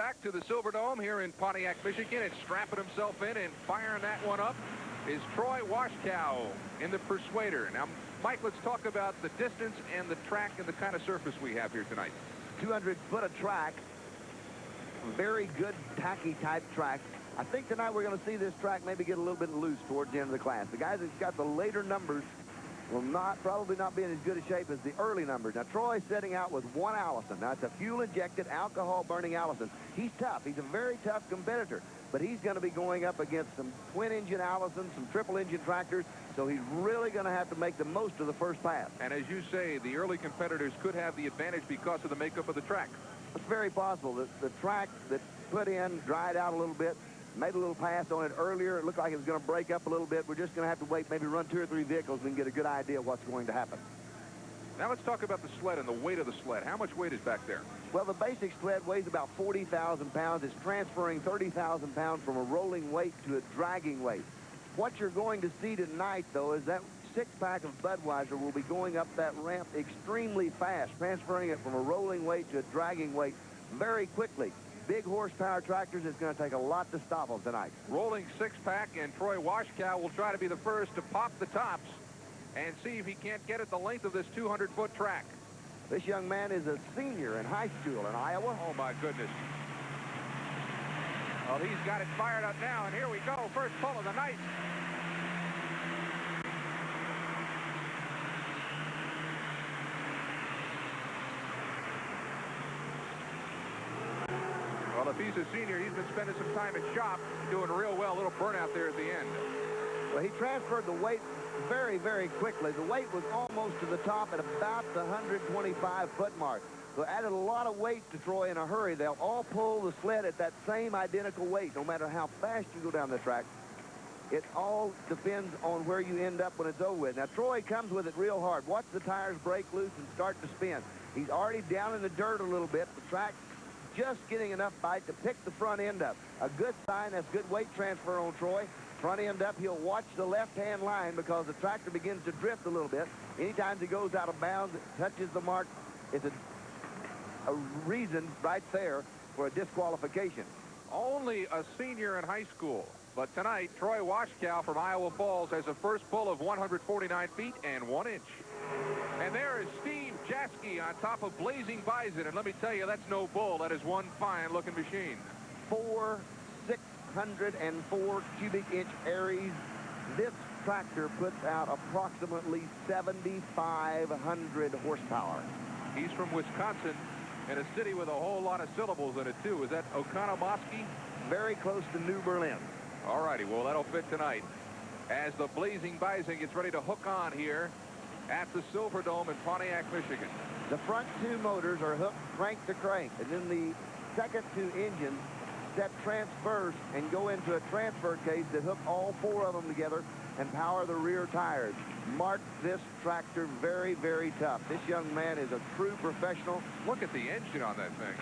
back to the Silverdome here in Pontiac, Michigan, and strapping himself in and firing that one up is Troy Washkow in the Persuader. Now, Mike, let's talk about the distance and the track and the kind of surface we have here tonight. 200 foot of track. Very good tacky type track. I think tonight we're going to see this track maybe get a little bit loose towards the end of the class. The guys that's got the later numbers will probably not be in as good a shape as the early numbers. Now, Troy's setting out with one Allison. Now, it's a fuel-injected, alcohol-burning Allison. He's tough. He's a very tough competitor. But he's going to be going up against some twin-engine Allisons, some triple-engine tractors, so he's really going to have to make the most of the first pass. And as you say, the early competitors could have the advantage because of the makeup of the track. It's very possible. The track that put in dried out a little bit, made a little pass on it earlier. It looked like it was going to break up a little bit. We're just going to have to wait, maybe run 2 or 3 vehicles and get a good idea of what's going to happen. Now let's talk about the sled and the weight of the sled. How much weight is back there? Well, the basic sled weighs about 40,000 pounds. It's transferring 30,000 pounds from a rolling weight to a dragging weight. What you're going to see tonight, though, is that 6-pack of Budweiser will be going up that ramp extremely fast, transferring it from a rolling weight to a dragging weight very quickly. Big horsepower tractors, it's going to take a lot to stop them tonight. Rolling 6-pack, and Troy Washkow will try to be the first to pop the tops and see if he can't get it the length of this 200-foot track. This young man is a senior in high school in Iowa. Oh, my goodness. Well, he's got it fired up now, and here we go. First pull of the night. Well, if he's a senior, he's been spending some time at shop, doing real well. A little burnout there at the end. Well, he transferred the weight very, very quickly. The weight was almost to the top at about the 125-foot mark. So added a lot of weight to Troy in a hurry. They'll all pull the sled at that same identical weight, no matter how fast you go down the track. It all depends on where you end up when it's over with. Now, Troy comes with it real hard. Watch the tires break loose and start to spin. He's already down in the dirt a little bit. The track just getting enough bite to pick the front end up. A good sign. That's good weight transfer on Troy. Front end up, he'll watch the left-hand line because the tractor begins to drift a little bit. Anytime he goes out of bounds, it touches the mark. It's a reason right there for a disqualification. Only a senior in high school. But tonight, Troy Washkow from Iowa Falls has a first pull of 149 feet and 1 inch. And there is Steve Jaffe on top of Blazing Bison. And let me tell you, that's no bull. That is one fine-looking machine. 604 cubic inch Aries. This tractor puts out approximately 7,500 horsepower. He's from Wisconsin, in a city with a whole lot of syllables in it, too. Is that Okonomoski? Very close to New Berlin. All righty, well, that'll fit tonight. As the Blazing Bison gets ready to hook on here at the Silverdome in Pontiac, Michigan. The front 2 motors are hooked crank to crank, and then the second 2 engines set transverse and go into a transfer case that hook all 4 of them together and power the rear tires. Mark this tractor very, very tough. This young man is a true professional. Look at the engine on that thing.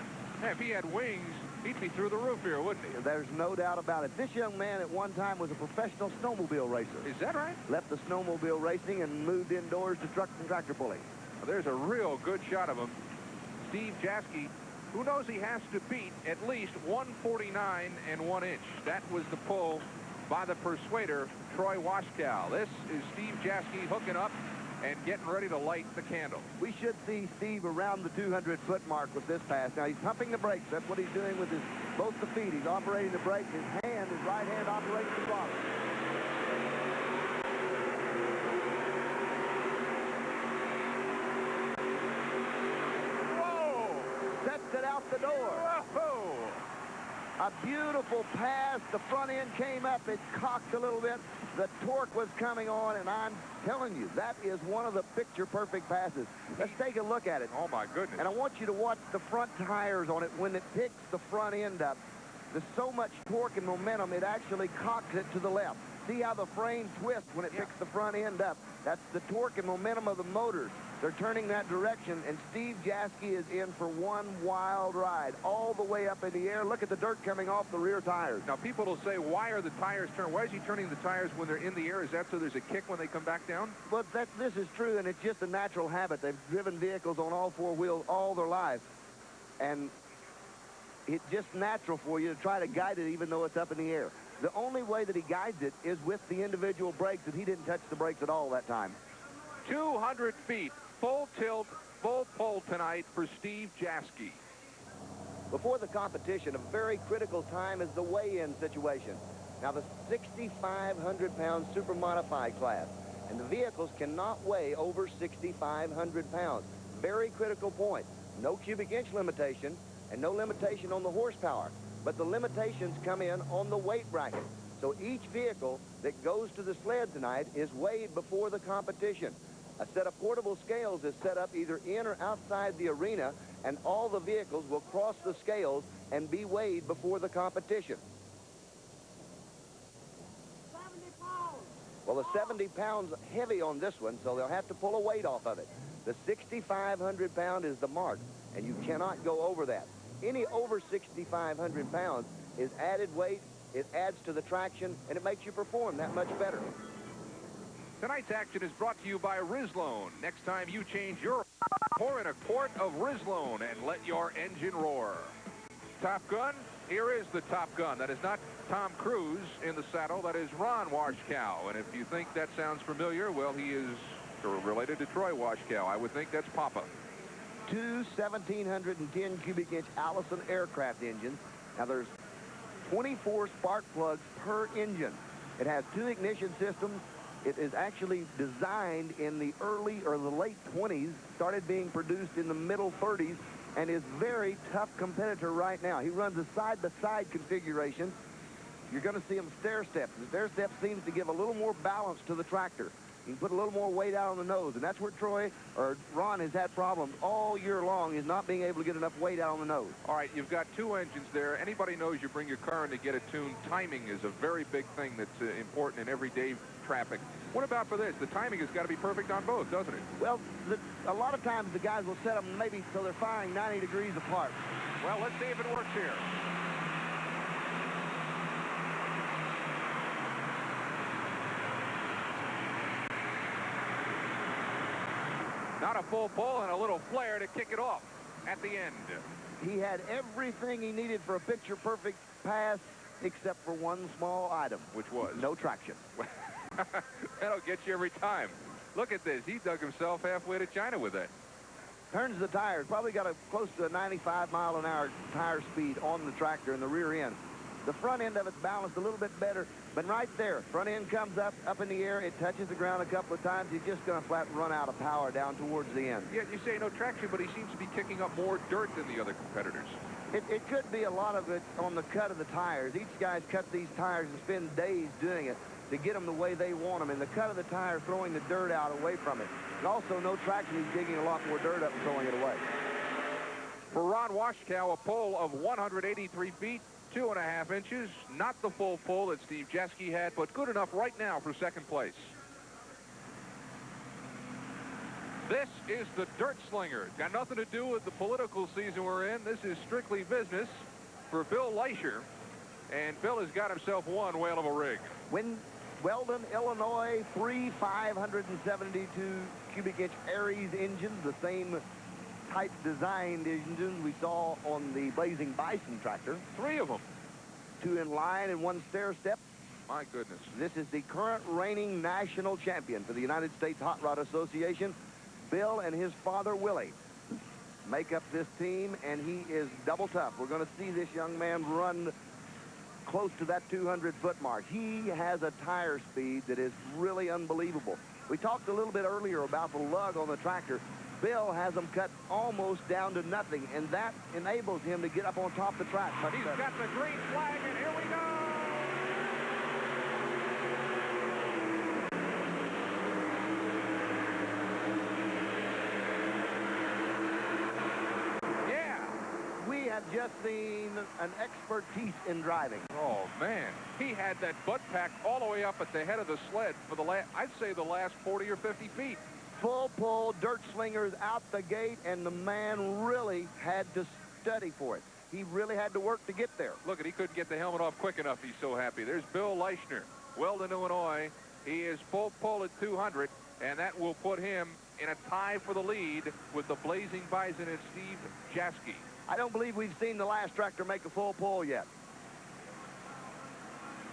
Man, if he had wings, he'd be through the roof here, wouldn't he? There's no doubt about it. This young man at one time was a professional snowmobile racer. Is that right? Left the snowmobile racing and moved indoors to truck and tractor pulling. Well, there's a real good shot of him. Steve Jaffe, who knows he has to beat at least 149 and 1 inch. That was the pull by the Persuader, Troy Washkow. This is Steve Jaffe hooking up and getting ready to light the candle. We should see Steve around the 200-foot mark with this pass. Now, he's pumping the brakes. That's what he's doing with both the feet. He's operating the brakes. His right hand operates the throttle. Whoa! Sets it out the door. Whoa! A beautiful pass. The front end came up. It cocked a little bit. The torque was coming on, and I'm telling you, that is one of the picture-perfect passes. Let's take a look at it. Oh, my goodness. And I want you to watch the front tires on it when it picks the front end up. There's so much torque and momentum, it actually cocks it to the left. See how the frame twists when it picks the front end up? That's the torque and momentum of the motors. They're turning that direction, and Steve Jaffe is in for one wild ride all the way up in the air. Look at the dirt coming off the rear tires. Now, people will say, why are the tires turned? Why is he turning the tires when they're in the air? Is that so there's a kick when they come back down? Well, this is true, and it's just a natural habit. They've driven vehicles on all 4 wheels all their lives. And it's just natural for you to try to guide it even though it's up in the air. The only way that he guides it is with the individual brakes, and he didn't touch the brakes at all that time. 200 feet, full tilt, full pull tonight for Steve Jaffe. Before the competition, a very critical time is the weigh-in situation. Now, the 6,500-pound super modified class, and the vehicles cannot weigh over 6,500 pounds. Very critical point. No cubic inch limitation and no limitation on the horsepower, but the limitations come in on the weight bracket. So each vehicle that goes to the sled tonight is weighed before the competition. A set of portable scales is set up either in or outside the arena, and all the vehicles will cross the scales and be weighed before the competition. 70 pounds. Well, the 70 pounds heavy on this one, so they'll have to pull a weight off of it. The 6,500 pound is the mark, and you cannot go over that. Any over 6,500 pounds is added weight, it adds to the traction, and it makes you perform that much better. Tonight's action is brought to you by Rizlone. Next time you change your, pour in a quart of Rizlone and let your engine roar. Top Gun, here is the Top Gun. That is not Tom Cruise in the saddle, that is Ron Washkow. And if you think that sounds familiar, well, he is related to Troy Washkow. I would think that's Papa. Two 1,710 cubic inch Allison aircraft engines. Now there's 24 spark plugs per engine. It has two ignition systems. It is actually designed in the early or the late 20s, started being produced in the middle 30s, and is very tough competitor right now. He runs a side-by-side configuration. You're going to see him stair step. The stair step seems to give a little more balance to the tractor. You can put a little more weight out on the nose, and that's where Ron has had problems all year long, is not being able to get enough weight out on the nose. All right, you've got two engines there. Anybody knows you bring your car in to get it tuned. Timing is a very big thing that's important in everyday traffic. What about for this? The timing has got to be perfect on both, doesn't it? Well, a lot of times the guys will set them maybe so they're firing 90 degrees apart. Well, let's see if it works here. Not a full pull and a little flare to kick it off at the end. He had everything he needed for a picture-perfect pass except for one small item. Which was? No traction. That'll get you every time. Look at this. He dug himself halfway to China with that. Turns the tires. Probably got close to a 95-mile-an-hour tire speed on the tractor in the rear end. The front end of it's balanced a little bit better, but right there, front end comes up in the air. It touches the ground a couple of times. He's just going to flat run out of power down towards the end. Yeah, you say no traction, but he seems to be kicking up more dirt than the other competitors. It could be a lot of it on the cut of the tires. Each guy's cut these tires and spend days doing it to get them the way they want them. And the cut of the tire throwing the dirt out away from it. And also no traction, he's digging a lot more dirt up and throwing it away. For Ron Washkow, a pull of 183 feet, 2.5 inches. Not the full pull that Steve Jaffe had, but good enough right now for second place. This is the Dirt Slinger. Got nothing to do with the political season we're in. This is strictly business for Bill Leister. And Bill has got himself one whale of a rig. Weldon, Illinois, 3 572 cubic inch Aries engines, the same type designed engines we saw on the Blazing Bison tractor. 3 of them. 2 in line and 1 stair step. My goodness. This is the current reigning national champion for the United States Hot Rod Association. Bill and his father, Willie, make up this team, and he is double tough. We're going to see this young man run close to that 200-foot mark. He has a tire speed that is really unbelievable. We talked a little bit earlier about the lug on the tractor. Bill has them cut almost down to nothing, and that enables him to get up on top of the track. He's got the green flag, and here we go! Have just seen an expertise in driving. Oh, man. He had that butt pack all the way up at the head of the sled for the last, I'd say the last 40 or 50 feet. Full pull, dirt slingers out the gate, and the man really had to study for it. He really had to work to get there. Look, he couldn't get the helmet off quick enough. He's so happy. There's Bill Leister, Weldon, Illinois. He is full pull at 200, and that will put him in a tie for the lead with the Blazing Bison and Steve Jaffe. I don't believe we've seen the last tractor make a full pull yet.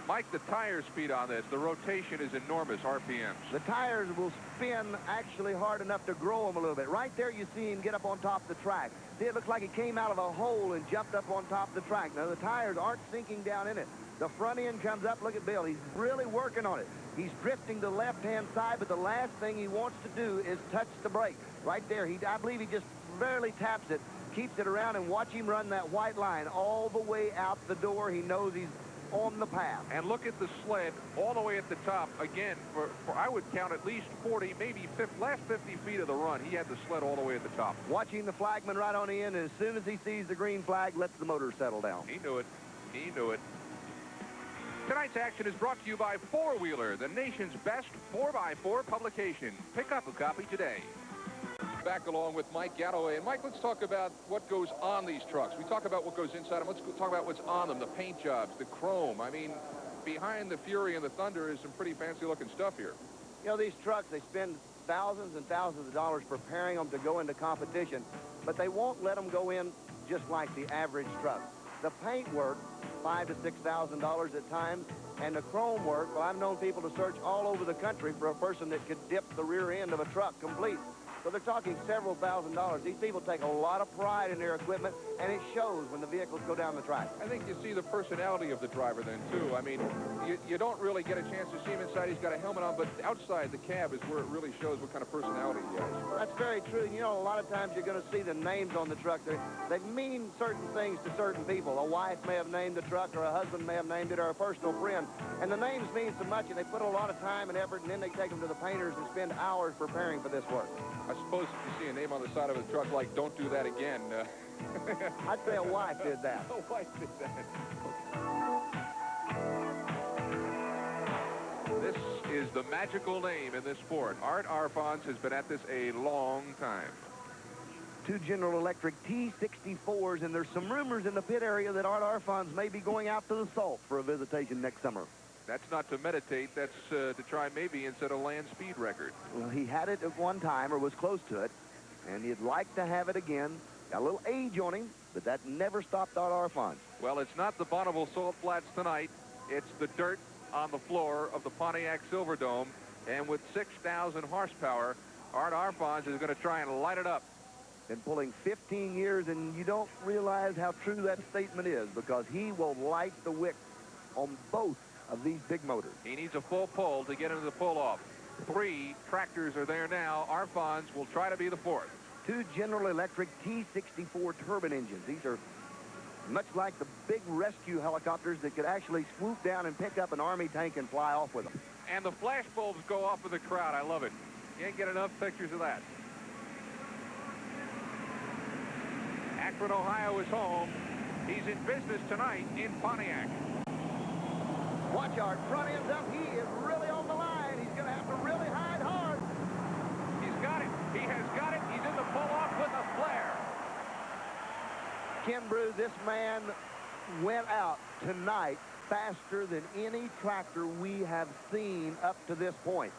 Mike, the tire speed on this, the rotation is enormous RPMs. The tires will spin actually hard enough to grow them a little bit. Right there you see him get up on top of the track. See, it looks like he came out of a hole and jumped up on top of the track. Now, the tires aren't sinking down in it. The front end comes up. Look at Bill. He's really working on it. He's drifting to the left-hand side, but the last thing he wants to do is touch the brake. Right there, I believe he just barely taps it, keeps it around, and watch him run that white line all the way out the door. He knows he's on the path. And look at the sled all the way at the top. Again, for I would count at least 40, maybe last 50 feet of the run, he had the sled all the way at the top. Watching the flagman right on the end, and as soon as he sees the green flag, lets the motor settle down. He knew it. He knew it. Tonight's action is brought to you by Four Wheeler, the nation's best 4x4 publication. Pick up a copy today. Back along with Mike Galloway. And Mike, let's talk about what goes on these trucks. We talk about what goes inside them. Let's talk about what's on them, the paint jobs, the chrome. I mean, behind the Fury and the Thunder is some pretty fancy looking stuff here. You know, these trucks, they spend thousands and thousands of dollars preparing them to go into competition, but they won't let them go in just like the average truck. The paint work, $5,000 to $6,000 at times, and the chrome work, well, I've known people to search all over the country for a person that could dip the rear end of a truck complete. So they're talking several $1,000s. These people take a lot of pride in their equipment, and it shows when the vehicles go down the track. I think you see the personality of the driver then, too. I mean, you don't really get a chance to see him inside. He's got a helmet on, but outside the cab is where it really shows what kind of personality he has. That's very true. You know, a lot of times you're going to see the names on the truck. They mean certain things to certain people. A wife may have named the truck, or a husband may have named it, or a personal friend. And the names mean so much, and they put a lot of time and effort, and then they take them to the painters and spend hours preparing for this work. I suppose if you see a name on the side of a truck like, don't do that again. I'd say a wife did that. A wife did that. This is the magical name in this sport. Art Arfons has been at this a long time. 2 General Electric T64s, and there's some rumors in the pit area that Art Arfons may be going out to the Salt for a visitation next summer. That's not to meditate. That's to try maybe and set a land speed record. Well, he had it at one time, or was close to it, and he'd like to have it again. Got a little age on him, but that never stopped Art Arfons. Well, it's not the Bonneville Salt Flats tonight. It's the dirt on the floor of the Pontiac Silverdome. And with 6,000 horsepower, Art Arfons is going to try and light it up. Been pulling 15 years, and you don't realize how true that statement is, because he will light the wick on both of these big motors. He needs a full pull to get into the pull-off. 3 tractors are there now. Arfons will try to be the 4th. 2 General Electric T64 turbine engines. These are much like the big rescue helicopters that could actually swoop down and pick up an Army tank and fly off with them. And the flash bulbs go off in the crowd. I love it. You can't get enough pictures of that. Akron, Ohio is home. He's in business tonight in Pontiac. Watch our front end's up. He is really on the line. He's going to have to really hide hard. He's got it. He has got it. He's in the pull-off with a flare. Ken Brew, this man went out tonight faster than any tractor we have seen up to this point.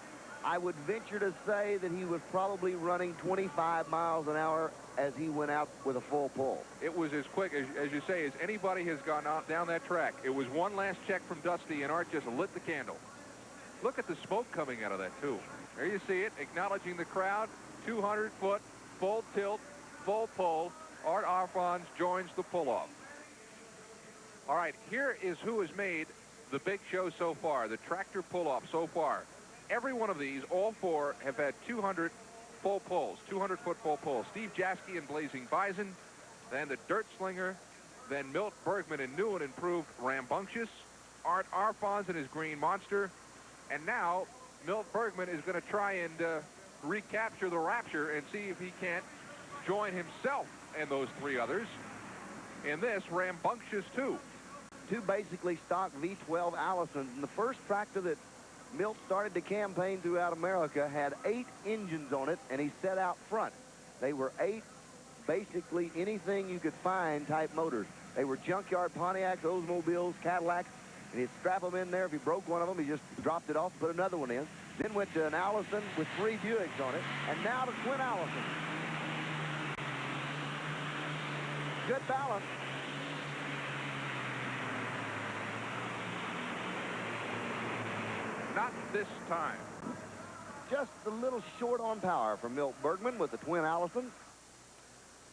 I would venture to say that he was probably running 25 miles an hour as he went out with a full pull. It was as quick, as you say, as anybody has gone out down that track. It was one last check from Dusty, and Art just lit the candle. Look at the smoke coming out of that, too. There you see it, acknowledging the crowd. 200-foot, full tilt, full pull. Art Arfons joins the pull-off. All right, here is who has made the big show so far, the tractor pull-off so far. Every one of these, all 4, have had 200 full pulls, 200-foot full pulls. Steve Jaffe and Blazing Bison, then the Dirt Slinger, then Milt Bergman and new and improved Rambunctious, Art Arfons and his Green Monster, and now Milt Bergman is going to try and recapture the Rapture and see if he can't join himself and those 3 others in this Rambunctious 2. 2 basically stock V12 Allisons, and the first tractor that Milt started to campaign throughout America had 8 engines on it, and he set out front. They were 8 basically anything you could find type motors. They were junkyard Pontiacs, Oldsmobiles, Cadillacs, and he'd strap them in there. If he broke one of them, he just dropped it off and put another one in. Then went to an Allison with 3 Buicks on it, and now the twin Allison. Good balance. Not this time. Just a little short on power from Milt Bergman with the twin Allisons.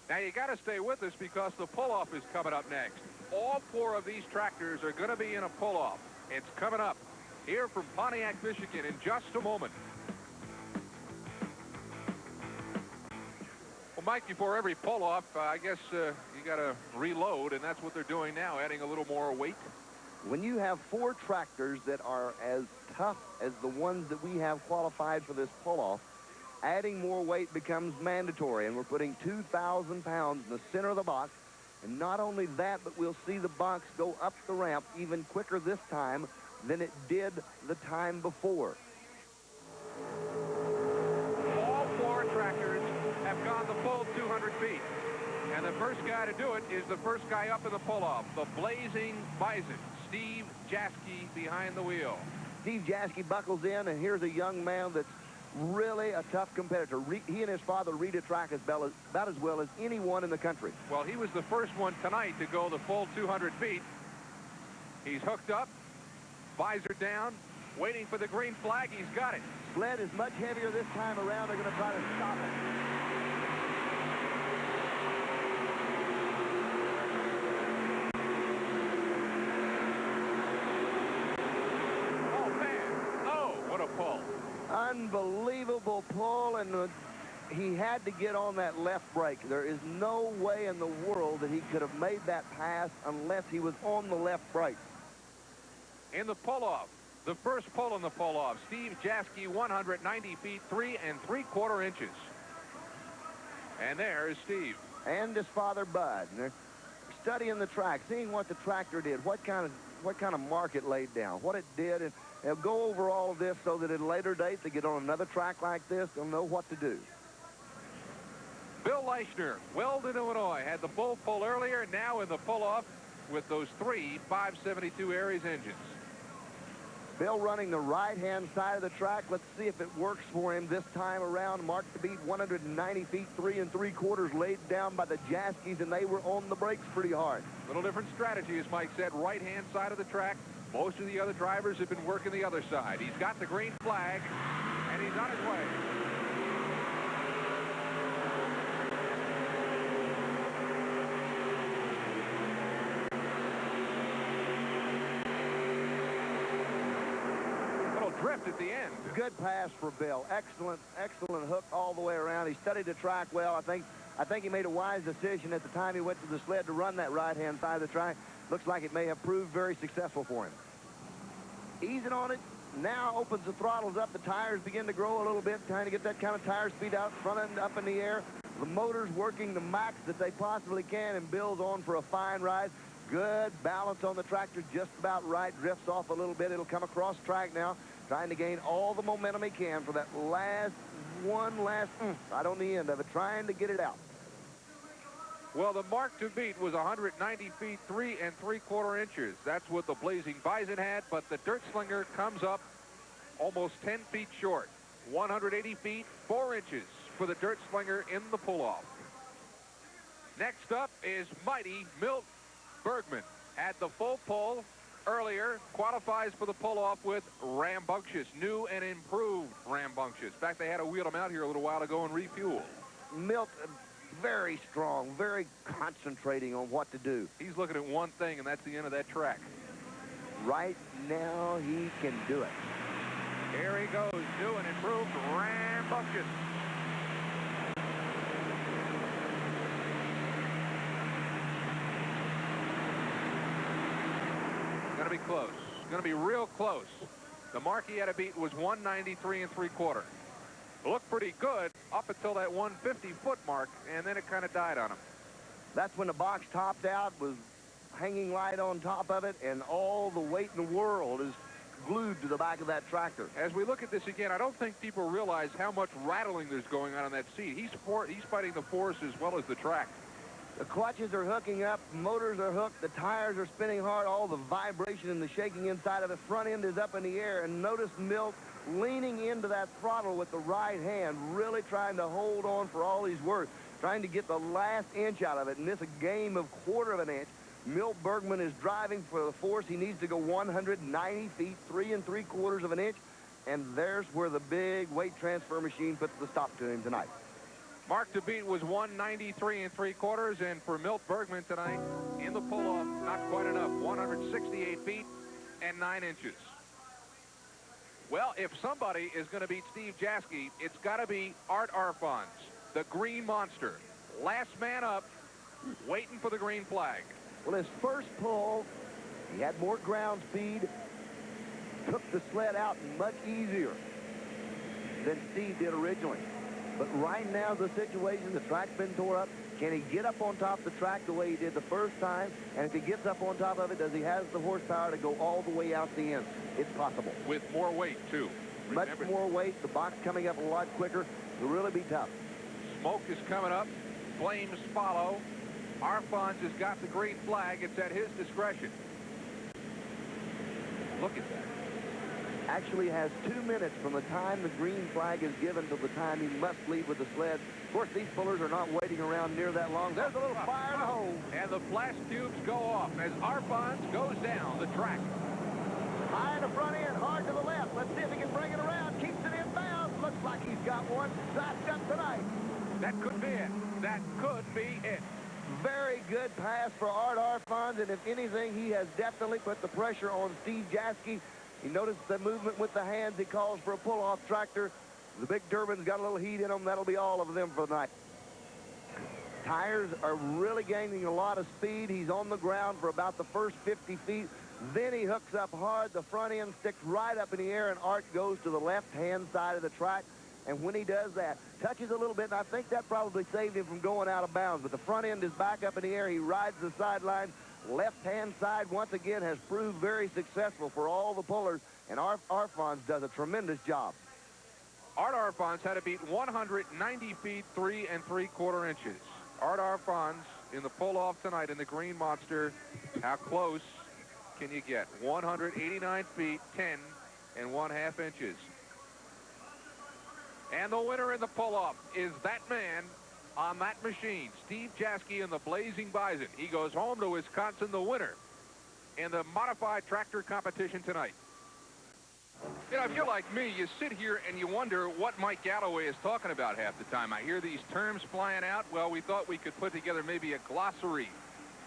Now you got to stay with us because the pull-off is coming up next. All 4 of these tractors are going to be in a pull-off. It's coming up here from Pontiac, Michigan in just a moment. Well, Mike, before every pull-off, I guess you got to reload, and that's what they're doing now, adding a little more weight. When you have 4 tractors that are as tough as the ones that we have qualified for this pull-off, adding more weight becomes mandatory, and we're putting 2,000 pounds in the center of the box. And not only that, but we'll see the box go up the ramp even quicker this time than it did the time before. All 4 tractors have gone the full 200 feet. And the first guy to do it is the first guy up in the pull-off, the Blazing Bison, Steve Jaffe behind the wheel. Steve Jaffe buckles in, and here's a young man that's really a tough competitor. He and his father read a track about as well as anyone in the country. Well, he was the first one tonight to go the full 200 feet. He's hooked up, visor down, waiting for the green flag. He's got it. Sled is much heavier this time around. They're going to try to stop it. Oh, man. Oh, what a pull. Unbelievable pull, and he had to get on that left brake. There is no way in the world that he could have made that pass unless he was on the left brake. In the pull-off, the first pull in the pull-off, Steve Jaffe, 190 feet, 3 3/4 inches. And there is Steve. And his father, Bud. And they're studying the track, seeing what the tractor did, what kind of mark it laid down, what it did, and they'll go over all of this so that at a later date they get on another track like this, they'll know what to do. Bill Leister, Weldon, Illinois, had the full pull earlier, now in the pull-off with those 3 572 Aries engines. Bill running the right-hand side of the track. Let's see if it works for him this time around. Mark to beat, 190 feet, 3 3/4 laid down by the Jaskies, and they were on the brakes pretty hard. Little different strategy, as Mike said, right-hand side of the track. Most of the other drivers have been working the other side. He's got the green flag, and he's on his way. Drift at the end. Good pass for Bill. Excellent hook all the way around. He studied the track well. I think he made a wise decision at the time he went to the sled to run that right-hand side of the track. Looks like it may have proved very successful for him. Easing on it. Now opens the throttles up. The tires begin to grow a little bit, trying to get that kind of tire speed out, front end up in the air. The motor's working the max that they possibly can, and Bill's on for a fine ride. Good balance on the tractor, just about right. Drifts off a little bit. It'll come across track now, trying to gain all the momentum he can for that last right on the end of it, trying to get it out. Well, the mark to beat was 190 feet, 3 3/4 inches. That's what the Blazing Bison had, but the Dirt Slinger comes up almost 10 feet short. 180 feet, 4 inches for the Dirt Slinger in the pull-off. Next up is mighty Milt Bergman. Had the full pull earlier, qualifies for the pull-off with Rambunctious, new and improved Rambunctious. In fact, they had to wheel him out here a little while ago and refuel. Milt, very strong, very concentrating on what to do. He's looking at one thing, and that's the end of that track. Right now, he can do it. Here he goes, new and improved Rambunctious. Going to be close. Going to be real close. The mark he had to beat was 193 3/4. Looked pretty good up until that 150-foot mark, and then it kind of died on him. That's when the box topped out, was hanging right on top of it, and all the weight in the world is glued to the back of that tractor. As we look at this again, I don't think people realize how much rattling there's going on that seat. He's fighting the force as well as the track. The clutches are hooking up, motors are hooked, the tires are spinning hard, all the vibration and the shaking inside of the front end is up in the air. And notice Milt leaning into that throttle with the right hand, really trying to hold on for all he's worth, trying to get the last inch out of it. And this a game of 1/4 of an inch. Milt Bergman is driving for the force. He needs to go 190 feet, 3 3/4 of an inch. And there's where the big weight transfer machine puts the stop to him tonight. Mark to beat was 193 3/4, and for Milt Bergman tonight, in the pull-off, not quite enough, 168 feet and 9 inches. Well, if somebody is going to beat Steve Jaffe, it's got to be Art Arfons, the green monster. Last man up, waiting for the green flag. Well, his first pull, he had more ground speed, took the sled out much easier than Steve did originally. But right now, the situation, the track's been tore up. Can he get up on top of the track the way he did the first time? And if he gets up on top of it, does he have the horsepower to go all the way out the end? It's possible. With more weight, too. Much more weight. The box coming up a lot quicker. It'll really be tough. Smoke is coming up. Flames follow. Arfons has got the green flag. It's at his discretion. Look at that. Actually has 2 minutes from the time the green flag is given to the time he must leave with the sled. Of course, these pullers are not waiting around near that long. There's a little fire in the hole. And the flash tubes go off as Arfons goes down the track. High in the front end, hard to the left. Let's see if he can bring it around. Keeps it in bounds. Looks like he's got one. Sized up tonight. That could be it. That could be it. Very good pass for Art Arfons, and if anything, he has definitely put the pressure on Steve Jaffe. He noticed the movement with the hands. He calls for a pull-off tractor. The big turbines got a little heat in them. That'll be all of them for the night. Tires are really gaining a lot of speed. He's on the ground for about the first 50 feet. Then he hooks up hard. The front end sticks right up in the air, and Art goes to the left-hand side of the track. And when he does that, touches a little bit, and I think that probably saved him from going out of bounds. But the front end is back up in the air. He rides the sideline. Left-hand side, once again, has proved very successful for all the pullers, and Arfons does a tremendous job. Art Arfons had to beat 190 feet, 3 3/4 inches. Art Arfons in the pull-off tonight in the Green Monster. How close can you get? 189 feet, 10 1/2 inches. And the winner in the pull-off is that man on that machine, Steve Jaffe in the Blazing Bison. He goes home to Wisconsin, the winner in the modified tractor competition tonight. You know, if you're like me, you sit here and you wonder what Mike Galloway is talking about half the time. I hear these terms flying out. Well, we thought we could put together maybe a glossary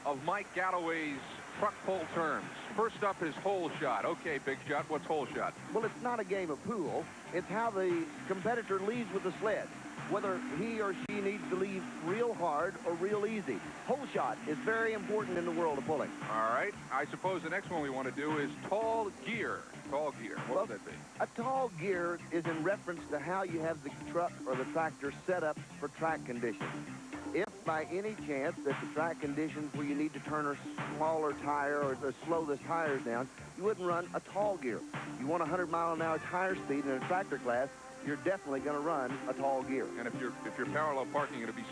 of Mike Galloway's truck pull terms. First up is hole shot. Okay, Big Shot, what's hole shot? Well, it's not a game of pool. It's how the competitor leaves with the sled, whether he or she needs to leave real hard or real easy. Hole shot is very important in the world of pulling. All right. I suppose the next one we want to do is tall gear. Tall gear. What would that be? A tall gear is in reference to how you have the truck or the tractor set up for track conditions. If by any chance that the track conditions where you need to turn a smaller tire or to slow the tires down, you wouldn't run a tall gear. You want 100-mile-an-hour tire speed in a tractor class, you're definitely going to run a tall gear. And if you're parallel parking, it'll be